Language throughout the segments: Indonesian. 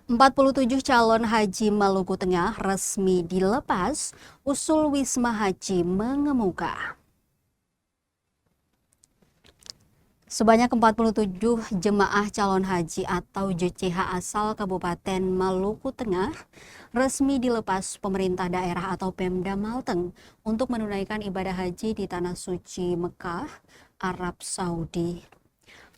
47 calon haji Maluku Tengah resmi dilepas, usul Wisma Haji mengemuka. Sebanyak 47 jemaah calon haji atau JCH asal Kabupaten Maluku Tengah resmi dilepas pemerintah daerah atau Pemda Malteng untuk menunaikan ibadah haji di Tanah Suci Mekah, Arab Saudi.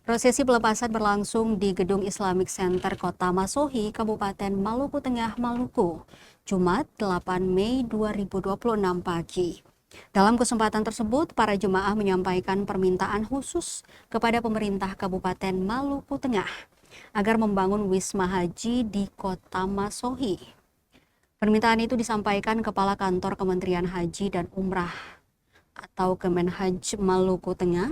Prosesi pelepasan berlangsung di Gedung Islamic Center Kota Masohi, Kabupaten Maluku Tengah, Maluku, Jumat 8 Mei 2026 pagi. Dalam kesempatan tersebut, para jemaah menyampaikan permintaan khusus kepada pemerintah Kabupaten Maluku Tengah agar membangun Wisma Haji di Kota Masohi. Permintaan itu disampaikan Kepala Kantor Kementerian Haji dan Umrah atau Kemenhaj Maluku Tengah,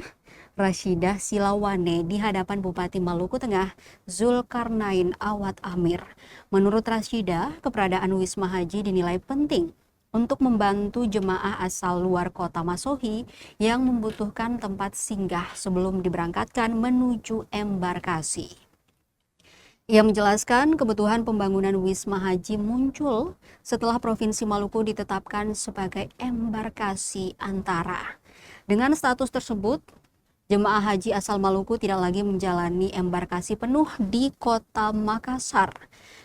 Rashidah Silawane, di hadapan Bupati Maluku Tengah, Zulkarnain Awad Amir. Menurut Rashidah, keberadaan Wisma Haji dinilai penting untuk membantu jemaah asal luar kota Masohi yang membutuhkan tempat singgah sebelum diberangkatkan menuju embarkasi. Ia menjelaskan kebutuhan pembangunan Wisma Haji muncul setelah Provinsi Maluku ditetapkan sebagai embarkasi antara. Dengan status tersebut, jemaah haji asal Maluku tidak lagi menjalani embarkasi penuh di kota Makassar.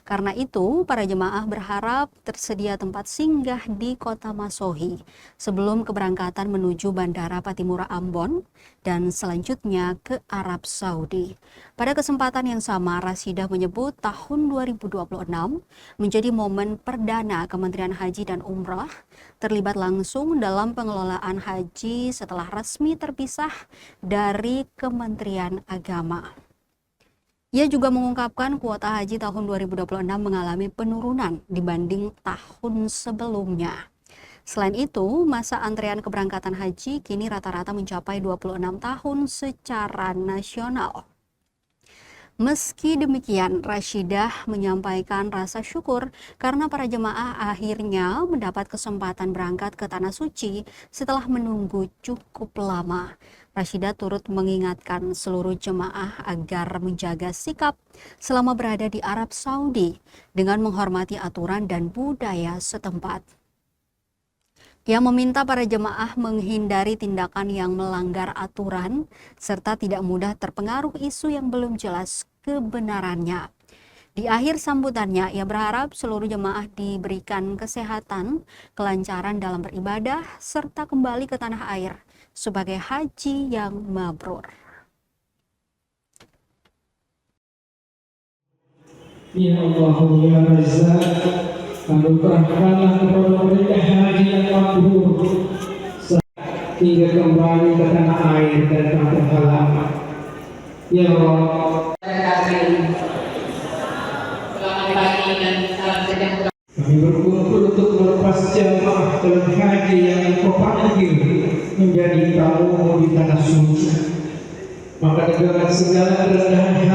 Karena itu, para jemaah berharap tersedia tempat singgah di kota Masohi sebelum keberangkatan menuju Bandara Patimura Ambon dan selanjutnya ke Arab Saudi. Pada kesempatan yang sama, Rashidah menyebut tahun 2026 menjadi momen perdana Kementerian Haji dan Umrah terlibat langsung dalam pengelolaan haji setelah resmi terpisah dari Kementerian Agama. Ia juga mengungkapkan kuota haji tahun 2026 mengalami penurunan dibanding tahun sebelumnya. Selain itu, masa antrean keberangkatan haji kini rata-rata mencapai 26 tahun secara nasional. Meski demikian, Rashidah menyampaikan rasa syukur karena para jemaah akhirnya mendapat kesempatan berangkat ke Tanah Suci setelah menunggu cukup lama. Rashidah turut mengingatkan seluruh jemaah agar menjaga sikap selama berada di Arab Saudi dengan menghormati aturan dan budaya setempat. Ia meminta para jemaah menghindari tindakan yang melanggar aturan serta tidak mudah terpengaruh isu yang belum jelas kebenarannya. Di akhir sambutannya, ia berharap seluruh jemaah diberikan kesehatan, kelancaran dalam beribadah, serta kembali ke tanah air sebagai haji yang mabrur. Ya Allah, ya Razzaq, anugerahkanlah kepada mereka haji yang mabrur hingga kembali ke tanah air dan kampung halaman. Ya Allah, selamat pagi dan salam sejahtera. kami berkumpul untuk melepas jamaah dalam haji yang engkau panggil menjadi tamu di tanah suci. Maka dengan segala kerendahan